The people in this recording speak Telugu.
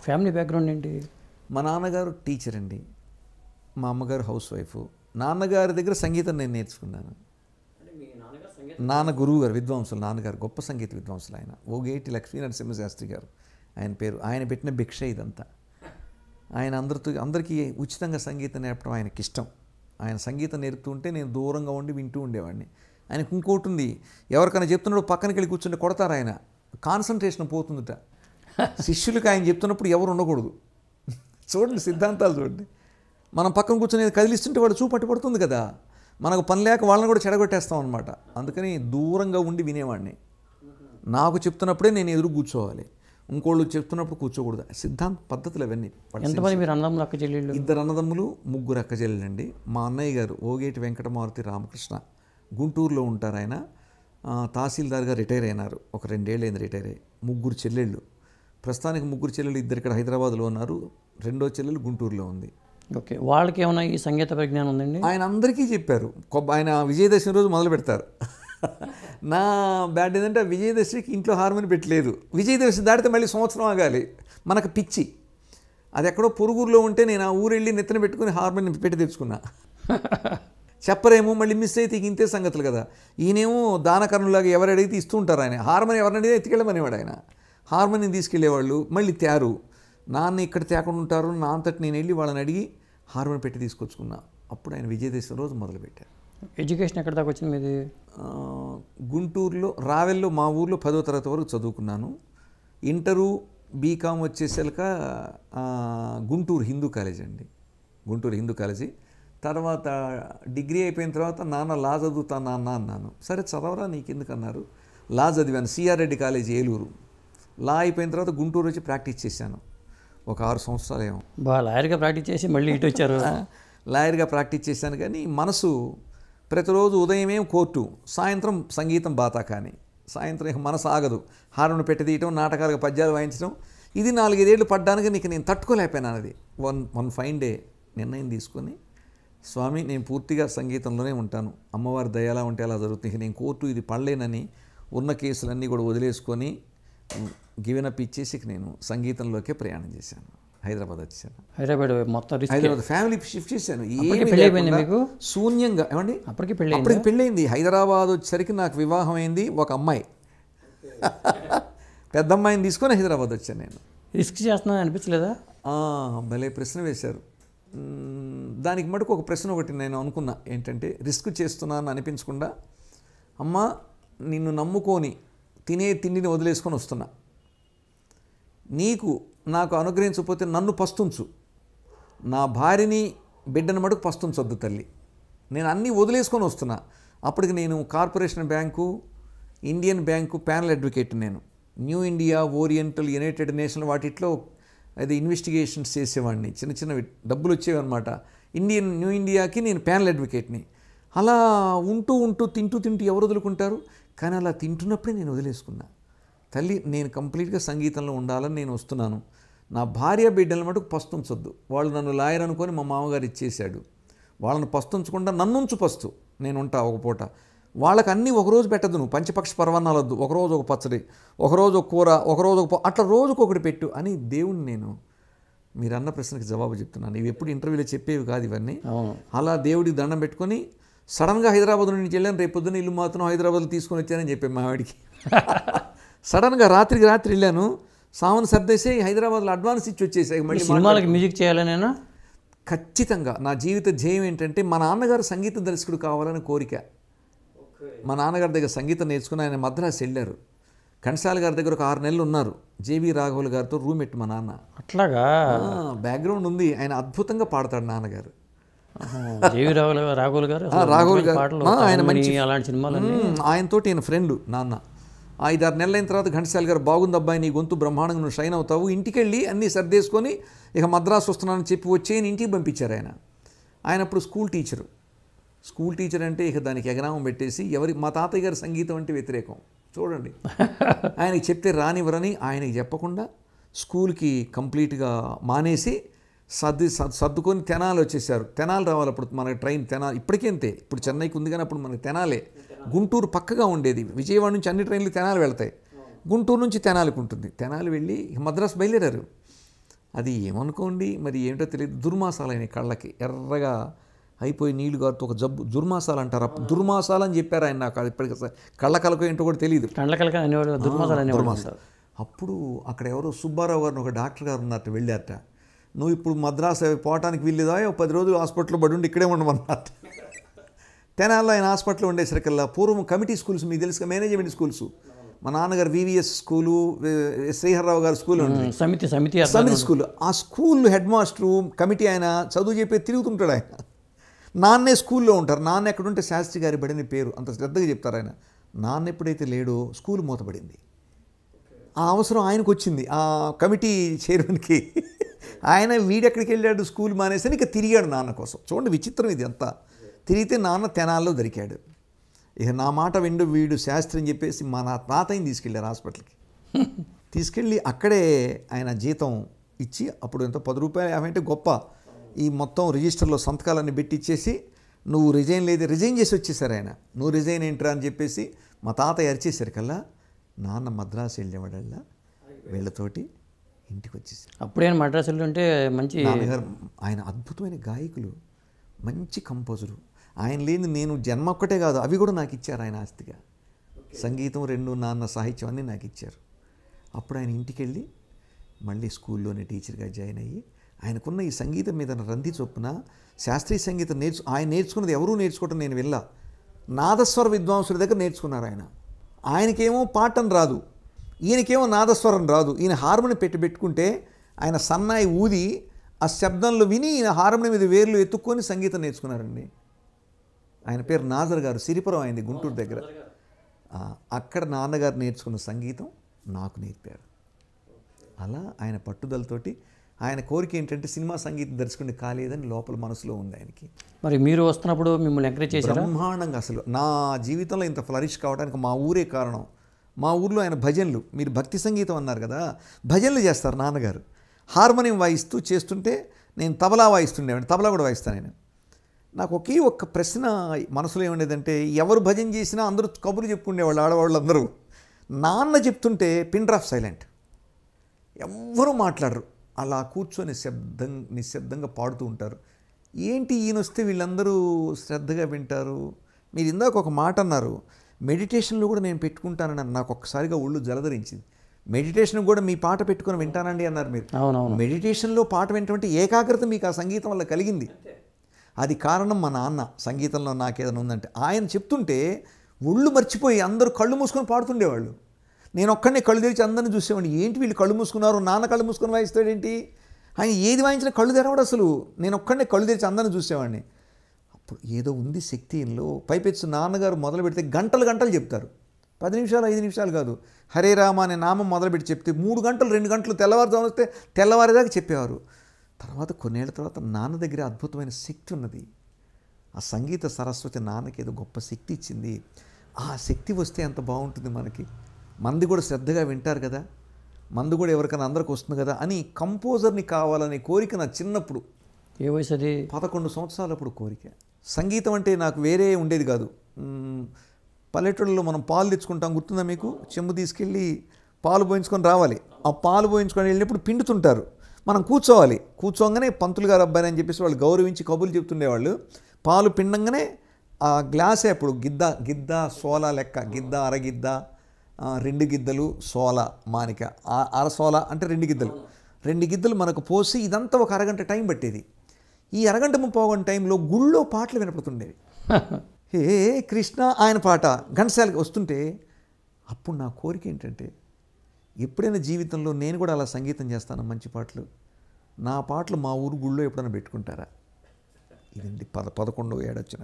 ఫ్యామిలీ బ్యాక్గ్రౌండ్ ఏంటి? మా నాన్నగారు టీచర్ అండి, మా అమ్మగారు హౌస్ వైఫ్. నాన్నగారి దగ్గర సంగీతం నేను నేర్చుకున్నాను. నాన్న గురువు గారు, విద్వాంసులు, నాన్నగారు గొప్ప సంగీత విద్వాంసులు. ఆయన ఓగేటి లక్ష్మీ నరసింహ శాస్త్రి గారు ఆయన పేరు. ఆయన పెట్టిన భిక్ష ఇదంతా. ఆయన అందరికీ ఉచితంగా సంగీతం నేర్పడం ఆయనకి ఇష్టం. ఆయన సంగీతం నేర్పుతుంటే నేను దూరంగా ఉండి వింటూ ఉండేవాడిని. ఆయనకు ఇంకోటి ఉంది, ఎవరికైనా చెప్తున్నప్పుడు పక్కనకి వెళ్ళి కూర్చుంటే కొడతారు ఆయన. కాన్సన్ట్రేషన్ పోతుందట. శిష్యులకు ఆయన చెప్తున్నప్పుడు ఎవరు ఉండకూడదు. చూడండి సిద్ధాంతాలు చూడండి. మనం పక్కన కూర్చొని కదిలిస్తుంటే వాడు చూపట్టి పడుతుంది కదా, మనకు పని లేక వాళ్ళని కూడా చెడగొట్టేస్తాం అనమాట. అందుకని దూరంగా ఉండి వినేవాడిని. నాకు చెప్తున్నప్పుడే నేను ఎదురు కూర్చోవాలి, ఇంకోళ్ళు చెప్తున్నప్పుడు కూర్చోకూడదు. సిద్ధాంత పద్ధతులు అవన్నీ. ఎంతమంది మీరు అన్నదమ్ములు, అక్క చెల్లెళ్ళు? 2 అన్నదమ్ములు, 3 అక్క చెల్లెళ్ళండి. మా అన్నయ్య గారు ఓగేటి వెంకటమారుతి రామకృష్ణ, గుంటూరులో ఉంటారు ఆయన. తహసీల్దార్గా రిటైర్ అయినారు. ఒక 2 ఏళ్ళు అయింది రిటైర్ అయ్యి. 3 చెల్లెళ్ళు. ప్రస్తుతానికి 3 చెల్లెళ్ళు, 2 ఇక్కడ హైదరాబాద్లో ఉన్నారు, 2వ చెల్లెలు గుంటూరులో ఉంది. ఓకే, వాళ్ళకి ఏమైనా ఈ సంగీత పరిజ్ఞానం ఉందండి? ఆయన అందరికీ చెప్పారు. ఆయన విజయదశమి రోజు మొదలు పెడతారు. నా బ్యాడ్ ఏంటంటే విజయదశమికి ఇంట్లో హార్మోని పెట్టలేదు. విజయదశమి దాటితే మళ్ళీ సంవత్సరం ఆగాలి, మనకు పిచ్చి. అది ఎక్కడో పొరుగురులో ఉంటే నేను ఆ ఊరు వెళ్ళి నెత్తిన పెట్టుకుని హార్మోని పెట్టి తెచ్చుకున్నా. చెప్పరేమో, మళ్ళీ మిస్ అయితే ఇంతే సంగతులు కదా. ఈయనేమో దానకర్ణులాగా ఎవరు అడిగితే ఇస్తూ ఉంటారు. ఆయన హార్మోని ఎవరిని అడిగితే ఎత్తుకెళ్ళమనేవాడు ఆయన. హార్మోనిని తీసుకెళ్ళేవాళ్ళు, మళ్ళీ తేరు. నాన్న ఇక్కడ తేకుండా ఉంటారు, నా అంతటి నేను వెళ్ళి వాళ్ళని అడిగి హార్మోని పెట్టి తీసుకొచ్చుకున్నా. అప్పుడు ఆయన విజయదశమి రోజు మొదలుపెట్టారు. ఎడ్యుకేషన్ ఎక్కడ దాకా వచ్చింది మీది? గుంటూరులో రావెల్లో మా ఊర్లో 10వ తరగతి వరకు చదువుకున్నాను. ఇంటరు బీకామ్ వచ్చేసాక గుంటూరు హిందూ కాలేజ్ అండి, గుంటూరు హిందూ కాలేజీ. తర్వాత డిగ్రీ అయిపోయిన తర్వాత నాన్న లా చదువుతా నాన్న అన్నాను. సరే చదవరా నీకెందుకు అన్నారు. లా చదివాను, సిఆర్ రెడ్డి కాలేజ్ ఏలూరు. లా అయిపోయిన తర్వాత గుంటూరు వచ్చి ప్రాక్టీస్ చేశాను ఒక 6 సంవత్సరాలు ఏమో. లాయర్గా ప్రాక్టీస్ చేసి మళ్ళీ ఇటు వచ్చారు. లాయర్గా ప్రాక్టీస్ చేశాను. కానీ మనసు ప్రతిరోజు ఉదయమేం కోర్టు, సాయంత్రం సంగీతం బాతా. కానీ సాయంత్రం ఇక మనసు ఆగదు. హార్మోని పెట్టి తీయటం, నాటకాలుగా పద్యాలు వాయించడం. ఇది 4-5 ఏళ్ళు పడ్డానికి నీకు నేను తట్టుకోలేకపోయినాను. అది వన్ ఫైన్ డే నిర్ణయం తీసుకొని, స్వామి నేను పూర్తిగా సంగీతంలోనే ఉంటాను, అమ్మవారి దయ ఎలా ఉంటే అలా జరుగుతుంది, నేను కోర్టు ఇది పడలేనని ఉన్న కేసులన్నీ కూడా వదిలేసుకొని గివెన్ అప్ ఇచ్చేసి నేను సంగీతంలోకే ప్రయాణం చేశాను. హైదరాబాద్ వచ్చాను. హైదరాబాద్ మొత్తం హైదరాబాద్ ఫ్యామిలీ షిఫ్ట్ చేశాను. మీకు శూన్యంగా. ఏమండి అప్పటికి పెళ్ళయింది. హైదరాబాద్ వచ్చేసరికి నాకు వివాహం అయింది. ఒక అమ్మాయి, పెద్ద అమ్మాయిని తీసుకొని హైదరాబాద్ వచ్చాను నేను. రిస్క్ చేస్తున్నాను అనిపించలేదా? భలే ప్రశ్న వేశారు. దానికి మటుకు ఒక ప్రశ్న ఒకటి నేను అనుకున్నా, ఏంటంటే రిస్క్ చేస్తున్నాను అనిపించకుండా, అమ్మ నిన్ను నమ్ముకొని తినే తిండిని వదిలేసుకొని వస్తున్నా, నీకు నాకు అనుగ్రహించకపోతే నన్ను పస్తుంచు, నా భార్యని బిడ్డను మటుకు పస్తుంచొద్దు తల్లి, నేను అన్నీ వదిలేసుకొని వస్తున్నా. అప్పటికి నేను corporation bank, Indian bank panel advocate. నేను new India, oriental, united national వాటిట్లో అది ఇన్వెస్టిగేషన్స్ చేసేవాడిని. చిన్న డబ్బులు వచ్చేవన్నమాట. న్యూ ఇండియాకి నేను ప్యానల్ అడ్వకేట్ని. అలా ఉంటూ తింటూ ఎవరు వదులుకుంటారు. కానీ అలా తింటున్నప్పుడే నేను వదిలేసుకున్నా, తల్లి నేను కంప్లీట్గా సంగీతంలో ఉండాలని నేను వస్తున్నాను, నా భార్య బిడ్డల మటుకు పస్తుంచొద్దు. వాళ్ళు నన్ను లాయర్ అనుకొని మా మామగారు ఇచ్చేశాడు. వాళ్ళని పస్తుంచకుండా నన్నుంచు పస్తు, నేను ఉంటా ఒక పూట. వాళ్ళకి అన్నీ ఒకరోజు పెట్టద్దు, నువ్వు పంచపక్ష పర్వణాలు వద్దు, ఒకరోజు ఒక పచ్చడి, ఒకరోజు ఒక కూర, ఒకరోజు ఒక అట్లా రోజుకొకటి పెట్టు అని దేవుణ్ణి నేను మీరు అన్న ప్రశ్నకి జవాబు చెప్తున్నాను. ఇవి ఎప్పుడు ఇంటర్వ్యూలో చెప్పేవి కాదు ఇవన్నీ. అలా దేవుడికి దండం పెట్టుకొని సడన్గా హైదరాబాద్ నుంచి వెళ్ళాను. రేపు పొద్దున్న ఇల్లు మాత్రం హైదరాబాద్లో తీసుకొని వచ్చానని చెప్పాను మా వాడికి. సడన్గా రాత్రికి రాత్రి వెళ్ళాను, సామాను సర్దేసి హైదరాబాద్లో అడ్వాన్స్ ఇచ్చి వచ్చేసాయి. మళ్ళీ సినిమాలకి మ్యూజిక్ చేయాలనేనా? ఖచ్చితంగా నా జీవిత ధ్యేయం ఏంటంటే మా నాన్నగారు సంగీత దర్శకుడు కావాలని కోరిక. మా నాన్నగారి దగ్గర సంగీతం నేర్చుకుని ఆయన మద్రాసు వెళ్ళారు. కన్సాల్ గారి దగ్గర ఒక 6 నెలలు ఉన్నారు. జేవి రాఘవులు గారితో రూమ్మేట్ మా నాన్న. అట్లాగా బ్యాక్గ్రౌండ్ ఉంది. ఆయన అద్భుతంగా పాడతాడు నాన్నగారు. రాఘవులు గారు ఆయన మంచి అలాంటి సినిమాలన్నీ. ఆయనతోటి ఆయన ఫ్రెండ్ నాన్న. 5-6 నెలలైన తర్వాత ఘంటసాల గారు, బాగుంది అబ్బాయి నీ గొంతు బ్రహ్మాండంగా నువ్వు షైన్ అవుతావు, ఇంటికి వెళ్ళి అన్నీ సర్దేసుకొని ఇక మద్రాసు వస్తున్నానని చెప్పి వచ్చేయని ఇంటికి పంపించారు ఆయన. ఆయన అప్పుడు స్కూల్ టీచర్ అంటే ఇక దానికి ఎగనామం పెట్టేసి మా తాతయ్య గారి సంగీతం అంటే వ్యతిరేకం చూడండి. ఆయనకి చెప్తే రానివ్వరని ఆయనకి చెప్పకుండా స్కూల్కి కంప్లీట్గా మానేసి సర్దుకొని తెనాలి వచ్చేసారు. తెనాలి రావాలి అప్పుడు మనకి ట్రైన్. తెనాలి ఇప్పటికే అంతే, ఇప్పుడు చెన్నైకి ఉంది కానీ అప్పుడు మనకి తెనాలే. గుంటూరు పక్కగా ఉండేది. విజయవాడ నుంచి అన్ని ట్రైన్లు తెనాలి వెళ్తాయి, గుంటూరు నుంచి తెనాలికి ఉంటుంది. తెనాలి వెళ్ళి మద్రాసు బయలుదేరారు. అది ఏమనుకోండి మరి ఏంటో తెలియదు, దుర్మాసాలు అయినాయి కళ్ళకి, ఎర్రగా అయిపోయి నీళ్లు గారుతూ ఒక జబ్బు, దుర్మాసాలు అంటారు. దుర్మాసాలు అని చెప్పారు ఆయన నాకు, అది ఇప్పటికి కళ్ళ కలకు ఏంటో కూడా తెలియదు. కళ్ళ అనేవాళ్ళు దుర్మాసాలు అనేవాళ్ళు. అప్పుడు అక్కడ ఎవరో సుబ్బారావు గారిని ఒక డాక్టర్ గారు ఉన్నట్టు వెళ్ళారట. నువ్వు ఇప్పుడు మద్రాసు పోవటానికి వెళ్ళేదా, 10 రోజులు హాస్పిటల్లో పడి ఉండి ఇక్కడే ఉండమన్నట్టు. తెనాల్లో ఆయన హాస్పిటల్లో ఉండేసరికల్లా పూర్వం కమిటీ స్కూల్స్ మీకు తెలుసు, మేనేజ్మెంట్ స్కూల్స్, మా నాన్నగారు వివిఎస్ స్కూలు, శ్రీహర్రావు గారు స్కూల్ ఉంటుంది, సమితి స్కూల్. ఆ స్కూల్ హెడ్ మాస్టరు కమిటీ ఆయన చదువు చెప్పే తిరుగుతుంటాడు. ఆయన నాన్నే స్కూల్లో ఉంటారు. నాన్న ఎక్కడుంటే శాస్త్రి గారి బడిని పేరు, అంత శ్రద్ధగా చెప్తారు ఆయన. నాన్న ఎప్పుడైతే లేడో స్కూల్ మూతపడింది. ఆ అవసరం ఆయనకు వచ్చింది, ఆ కమిటీ చైర్మన్కి. ఆయన వీడెక్కడికి వెళ్ళాడు, స్కూల్ మానేసి ఇక తిరిగాడు నాన్న కోసం. చూడండి విచిత్రం ఇది అంతా. తిరిగితే నాన్న తెనాల్లో దొరికాడు. ఇక నా మాట విండు వీడు శాస్త్రి అని చెప్పేసి మా తాతయ్యని తీసుకెళ్ళారు హాస్పిటల్కి. తీసుకెళ్ళి అక్కడే ఆయన జీతం ఇచ్చి, అప్పుడు ఎంతో 10 రూపాయలు 50 అంటే గొప్ప, ఈ మొత్తం రిజిస్టర్లో సంతకాలన్నీ పెట్టి ఇచ్చేసి, నువ్వు రిజైన్ చేసి వచ్చేసారు ఆయన. నువ్వు రిజైన్ ఏంట్రా అని చెప్పేసి మా తాతయ్య అరిచేసారు కల్లా నాన్న మద్రాసు వెళ్ళేవాడల్లా వీళ్ళతోటి ఇంటికి వచ్చేసారు. అప్పుడే మద్రాసు ఉంటే మంచి నాన్నగారు ఆయన అద్భుతమైన గాయకులు, మంచి కంపోజరు. ఆయన లేని నేను జన్మ ఒక్కటే కాదు, అవి కూడా నాకు ఇచ్చారు ఆయన ఆస్తిగా. సంగీతం 2, నాన్న సాహిత్యం అన్నీ నాకు ఇచ్చారు. అప్పుడు ఆయన ఇంటికి వెళ్ళి మళ్ళీ స్కూల్లోనే టీచర్గా జాయిన్ అయ్యి, ఆయనకున్న ఈ సంగీతం మీద రంది చొప్పున శాస్త్రీయ సంగీతం ఆయన నేర్చుకున్నది ఎవరూ నేర్చుకోవటం నేను వెళ్ళా, నాదస్వర విద్వాంసుల దగ్గర నేర్చుకున్నారు ఆయన. ఆయనకేమో పాటం రాదు, ఈయనకేమో నాదస్వరం రాదు. ఈయన హార్మోని పెట్టుకుంటే ఆయన సన్నాయి ఊది ఆ శబ్దంలో విని ఈయన హార్మోని మీద వేర్లు ఎత్తుక్కొని సంగీతం నేర్చుకున్నారండి. ఆయన పేరు నాజర్ గారు, సిరిపురం అయింది గుంటూరు దగ్గర. అక్కడ నాన్నగారు నేర్చుకున్న సంగీతం నాకు నేర్పారు. అలా ఆయన పట్టుదలతోటి, ఆయన కోరిక ఏంటంటే సినిమా సంగీత దర్శకుడిని కాలేదని లోపల మనసులో ఉంది ఆయనకి. మరి మీరు వస్తున్నప్పుడు మిమ్మల్ని ఎంకరేజ్ చేశారా? బ్రహ్మాండంగా. అసలు నా జీవితంలో ఇంత ఫ్లరిష్ కావడానికి మా ఊరే కారణం. మా ఊర్లో ఆయన భజనలు, మీరు భక్తి సంగీతం అన్నారు కదా, భజనలు చేస్తారు నాన్నగారు. హార్మోనియం వాయిస్తూ చేస్తుంటే నేను తబలా వాయిస్తుండేవాడిని, తబలా కూడా వాయిస్తాను నేను. నాకు ఒకే ఒక్క ప్రశ్న మనసులో ఏముండేదంటే, ఎవరు భజన చేసినా అందరూ కబుర్లు చెప్పుకునేవాళ్ళు, ఆడవాళ్ళు అందరూ. నాన్న చెప్తుంటే పిన్ డ్రాప్ సైలెంట్, ఎవ్వరూ మాట్లాడరు, అలా కూర్చొని నిశ్శబ్దంగా పాడుతూ ఉంటారు. ఏంటి ఈయన వస్తే వీళ్ళందరూ శ్రద్ధగా వింటారు. మీరు ఇందాక ఒక మాట అన్నారు, మెడిటేషన్లో కూడా నేను పెట్టుకుంటానని. నాకు ఒక్కసారిగా ఒళ్ళు జలధరించింది. మెడిటేషన్ కూడా మీ పాట పెట్టుకొని వింటానండి అన్నారు మీరు. మెడిటేషన్లో పాట వింటే ఏకాగ్రత మీకు ఆ సంగీతం వల్ల కలిగింది. అది కారణం మా నాన్న. సంగీతంలో నాకేదైనా ఉందంటే ఆయన చెప్తుంటే ఒళ్ళు మర్చిపోయి అందరూ కళ్ళు మూసుకొని పాడుతుండేవాళ్ళు. నేను ఒక్కడనే కళ్ళు తెరిచి అందరిని చూసేవాడిని. ఏంటి వీళ్ళు కళ్ళు మూసుకున్నారు, నాన్న కళ్ళు మూసుకొని వాయిస్తాడేంటి, ఆయన ఏది వాయించినా కళ్ళు తెరవడు అసలు. నేను ఒక్కడనే కళ్ళు తెరిచి అందరిని చూసేవాడిని. అప్పుడు ఏదో ఉంది శక్తిలో. పైపెచ్చు నాన్నగారు మొదలు పెడితే గంటలు గంటలు చెప్తారు, 10 నిమిషాలు 5 నిమిషాలు కాదు. హరే రామ అనే నామం మొదలుపెట్టి చెప్తే 3 గంటలు 2 గంటలు తెల్లవారుజామున వస్తే తెల్లవారేదాకా చెప్పేవారు. తర్వాత కొన్నేళ్ల తర్వాత నాన్న దగ్గర అద్భుతమైన శక్తి ఉన్నది. ఆ సంగీత సరస్వతి నాన్నకి ఏదో గొప్ప శక్తి ఇచ్చింది. ఆ శక్తి వస్తే ఎంత బాగుంటుంది మనకి. మంది కూడా శ్రద్ధగా వింటారు కదా, మందు కూడా ఎవరికైనా అందరికి వస్తుంది కదా అని కంపోజర్ని కావాలనే కోరిక నా చిన్నప్పుడు. ఏ వయసు అది? 11 సంవత్సరాలప్పుడు కోరిక. సంగీతం అంటే నాకు వేరే ఉండేది కాదు. పల్లెటూళ్ళలో మనం పాలు తెచ్చుకుంటాం, గుర్తుందా మీకు? చెంబు తీసుకెళ్ళి పాలు పోయించుకొని రావాలి. ఆ పాలు పోయించుకొని వెళ్ళినప్పుడు పిండుతుంటారు, మనం కూర్చోగానే పంతులు గారు అబ్బాయి అని చెప్పేసి వాళ్ళు గౌరవించి కబుర్లు చెప్తుండేవాళ్ళు. పాలు పిండంగానే ఆ గ్లాసే అప్పుడు గిద్ద సోలా లెక్క, గిద్ద అరగిద్ద, 2 గిద్దలు సోల మానిక, అర సోల అంటే 2 గిద్దలు మనకు పోసి ఇదంతా ఒక అరగంట టైం పట్టేది. ఈ అరగంట 30 టైంలో గుళ్ళో పాటలు వినపడుతుండేవి. హే కృష్ణ ఆయన పాట ఘంటసాలకి వస్తుంటే, అప్పుడు నా కోరిక ఏంటంటే ఎప్పుడైనా జీవితంలో నేను కూడా అలా సంగీతం చేస్తాను, మంచి పాటలు, నా పాటలు మా ఊరు గుళ్ళో ఎప్పుడైనా పెట్టుకుంటారా. ఇది 11వ ఏడు వచ్చిన